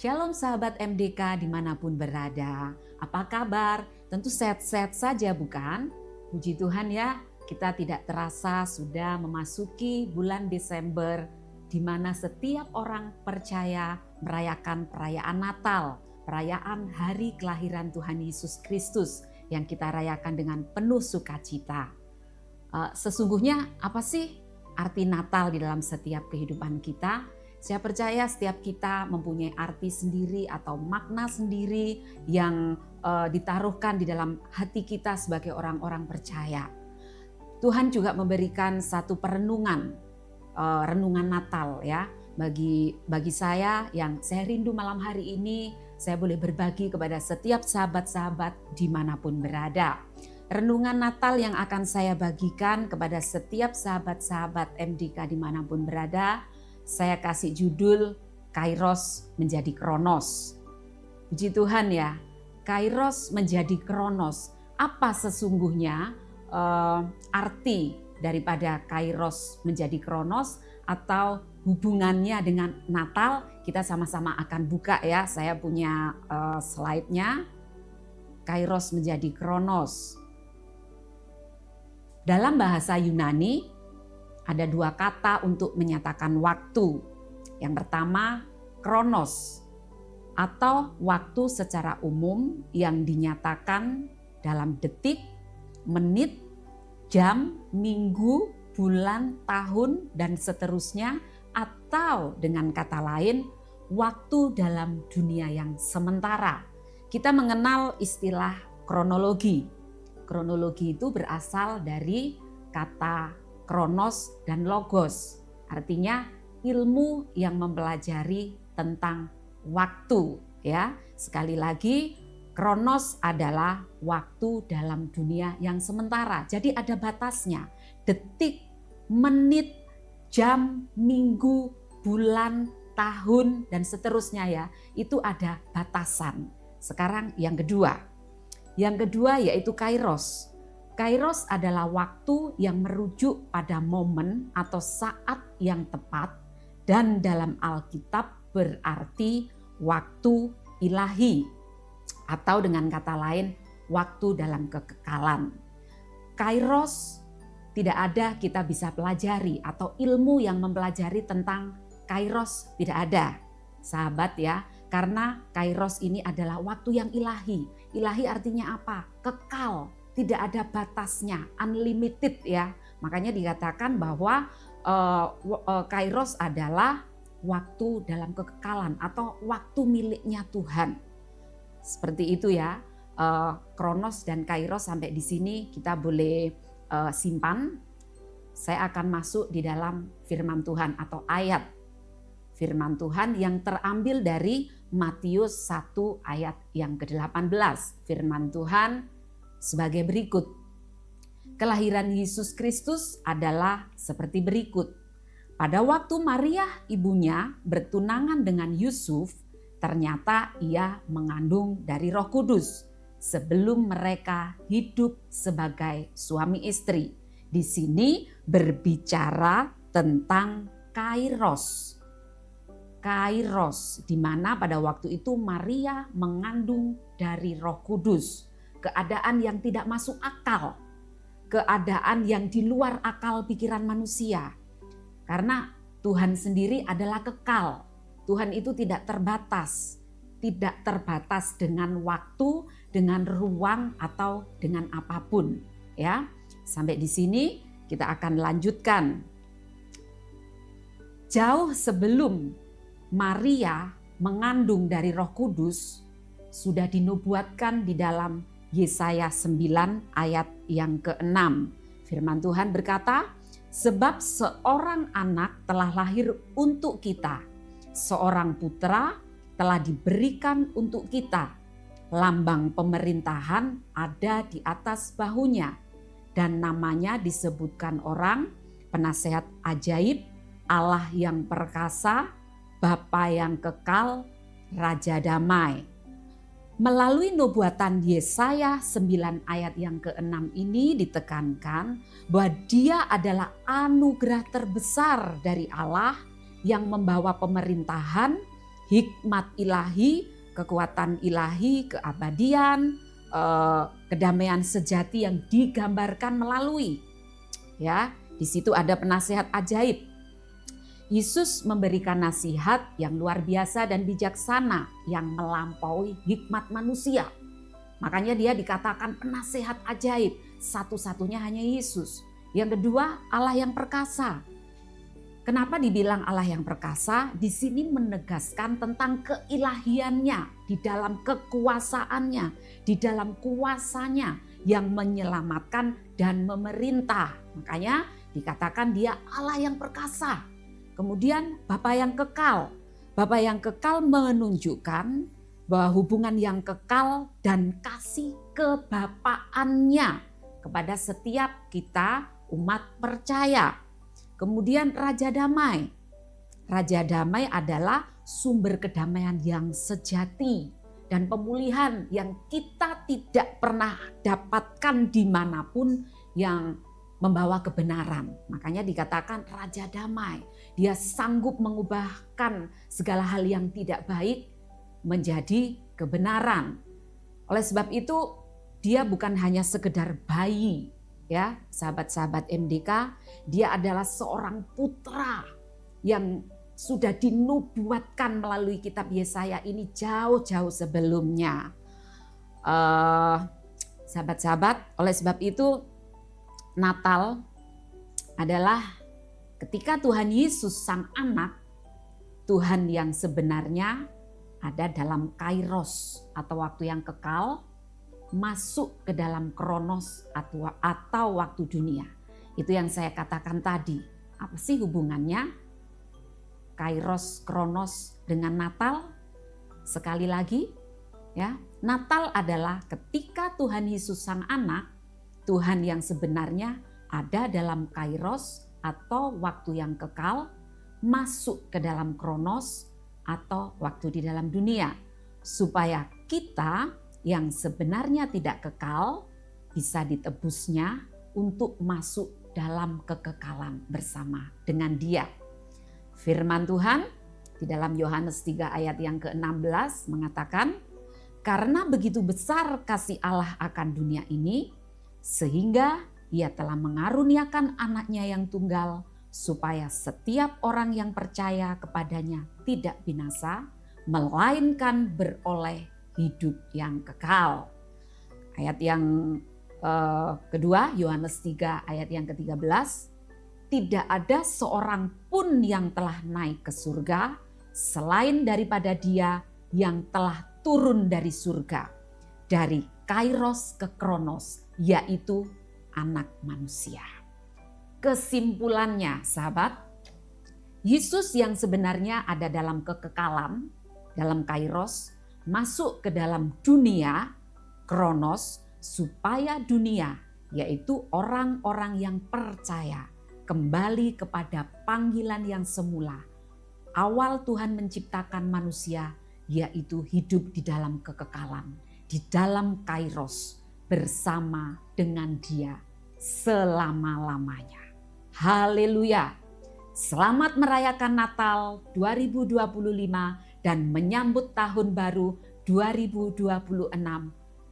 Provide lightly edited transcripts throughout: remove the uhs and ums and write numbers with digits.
Shalom sahabat MDK dimanapun berada. Apa kabar? Tentu sehat-sehat saja bukan? Puji Tuhan ya, kita tidak terasa sudah memasuki bulan Desember di mana setiap orang percaya merayakan perayaan Natal, perayaan hari kelahiran Tuhan Yesus Kristus yang kita rayakan dengan penuh sukacita. Sesungguhnya apa sih arti Natal di dalam setiap kehidupan kita? Saya percaya setiap kita mempunyai arti sendiri atau makna sendiri yang ditaruhkan di dalam hati kita sebagai orang-orang percaya. Tuhan juga memberikan satu perenungan, renungan Natal ya. Bagi saya yang saya rindu malam hari ini, saya boleh berbagi kepada setiap sahabat-sahabat dimanapun berada. Renungan Natal yang akan saya bagikan kepada setiap sahabat-sahabat MDK dimanapun berada, saya kasih judul Kairos menjadi Kronos. Puji Tuhan ya, Kairos menjadi Kronos. Apa sesungguhnya arti daripada Kairos menjadi Kronos atau hubungannya dengan Natal? Kita sama-sama akan buka ya, saya punya slide-nya. Kairos menjadi Kronos. Dalam bahasa Yunani, ada dua kata untuk menyatakan waktu. Yang pertama, kronos atau waktu secara umum yang dinyatakan dalam detik, menit, jam, minggu, bulan, tahun, dan seterusnya, atau dengan kata lain, waktu dalam dunia yang sementara. Kita mengenal istilah kronologi. Kronologi itu berasal dari kata kronos dan logos, artinya ilmu yang mempelajari tentang waktu ya. Sekali lagi, kronos adalah waktu dalam dunia yang sementara. Jadi ada batasnya. Detik, menit, jam, minggu, bulan, tahun dan seterusnya ya. Itu ada batasan. Sekarang yang kedua. Yang kedua yaitu kairos. Kairos adalah waktu yang merujuk pada momen atau saat yang tepat dan dalam Alkitab berarti waktu ilahi atau dengan kata lain waktu dalam kekekalan. Kairos tidak ada kita bisa pelajari atau ilmu yang mempelajari tentang Kairos tidak ada. Sahabat ya, karena Kairos ini adalah waktu yang ilahi. Ilahi artinya apa? Kekal. Tidak ada batasnya, unlimited ya. Makanya dikatakan bahwa Kairos adalah waktu dalam kekekalan atau waktu miliknya Tuhan. Seperti itu ya. Kronos dan Kairos sampai di sini kita boleh simpan. Saya akan masuk di dalam firman Tuhan atau ayat firman Tuhan yang terambil dari Matius 1 ayat yang ke-18. Firman Tuhan sebagai berikut. Kelahiran Yesus Kristus adalah seperti berikut. Pada waktu Maria ibunya bertunangan dengan Yusuf, ternyata ia mengandung dari Roh Kudus sebelum mereka hidup sebagai suami istri. Di sini berbicara tentang Kairos. Kairos, di mana pada waktu itu Maria mengandung dari Roh Kudus. Keadaan yang tidak masuk akal, keadaan yang di luar akal pikiran manusia. Karena Tuhan sendiri adalah kekal. Tuhan itu tidak terbatas dengan waktu, dengan ruang atau dengan apapun, ya. Sampai di sini kita akan lanjutkan. Jauh sebelum Maria mengandung dari Roh Kudus, sudah dinubuatkan di dalam Yesaya 9 ayat yang ke-6. Firman Tuhan berkata, sebab seorang anak telah lahir untuk kita, seorang putra telah diberikan untuk kita. Lambang pemerintahan ada di atas bahunya, dan namanya disebutkan orang, penasehat ajaib, Allah yang perkasa, Bapa yang kekal, Raja damai. Melalui nubuatan Yesaya 9 ayat yang ke-6 ini ditekankan bahwa dia adalah anugerah terbesar dari Allah yang membawa pemerintahan, hikmat ilahi, kekuatan ilahi, keabadian, kedamaian sejati yang digambarkan melalui, ya, di situ ada penasehat ajaib. Yesus memberikan nasihat yang luar biasa dan bijaksana yang melampaui hikmat manusia. Makanya dia dikatakan penasehat ajaib, satu-satunya hanya Yesus. Yang kedua, Allah yang perkasa. Kenapa dibilang Allah yang perkasa? Di sini menegaskan tentang keilahiannya, di dalam kekuasaannya, di dalam kuasanya yang menyelamatkan dan memerintah. Makanya dikatakan dia Allah yang perkasa. Kemudian Bapa yang kekal. Bapa yang kekal menunjukkan bahwa hubungan yang kekal dan kasih kebapaannya kepada setiap kita umat percaya. Kemudian Raja Damai. Raja Damai adalah sumber kedamaian yang sejati dan pemulihan yang kita tidak pernah dapatkan dimanapun yang membawa kebenaran. Makanya dikatakan Raja Damai. Dia sanggup mengubahkan segala hal yang tidak baik menjadi kebenaran. Oleh sebab itu dia bukan hanya sekedar bayi, ya, sahabat-sahabat MDK, dia adalah seorang putra yang sudah dinubuatkan melalui kitab Yesaya ini jauh-jauh sebelumnya. Sahabat-sahabat, oleh sebab itu Natal adalah ketika Tuhan Yesus sang anak, Tuhan yang sebenarnya ada dalam kairos atau waktu yang kekal, masuk ke dalam kronos atau waktu dunia. Itu yang saya katakan tadi. Apa sih hubungannya kairos, kronos dengan Natal? Sekali lagi, ya, Natal adalah ketika Tuhan Yesus sang anak, Tuhan yang sebenarnya ada dalam kairos atau waktu yang kekal, masuk ke dalam kronos atau waktu di dalam dunia, supaya kita yang sebenarnya tidak kekal bisa ditebusnya untuk masuk dalam kekekalan bersama dengan Dia. Firman Tuhan di dalam Yohanes 3 ayat yang ke-16 mengatakan, karena begitu besar kasih Allah akan dunia ini, sehingga Ia telah mengaruniakan anaknya yang tunggal, supaya setiap orang yang percaya kepadanya tidak binasa, melainkan beroleh hidup yang kekal. Ayat yang kedua, Yohanes 3 ayat yang ke-13, tidak ada seorang pun yang telah naik ke surga selain daripada Dia yang telah turun dari surga, dari kairos ke kronos, yaitu anak manusia. Kesimpulannya, sahabat, Yesus yang sebenarnya ada dalam kekekalan, dalam kairos, masuk ke dalam dunia, kronos, supaya dunia, yaitu orang-orang yang percaya, kembali kepada panggilan yang semula. Awal Tuhan menciptakan manusia, yaitu hidup di dalam kekekalan, di dalam kairos, bersama dengan Dia selama-lamanya. Haleluya! Selamat merayakan Natal 2025 dan menyambut tahun baru 2026.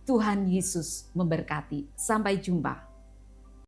Tuhan Yesus memberkati. Sampai jumpa.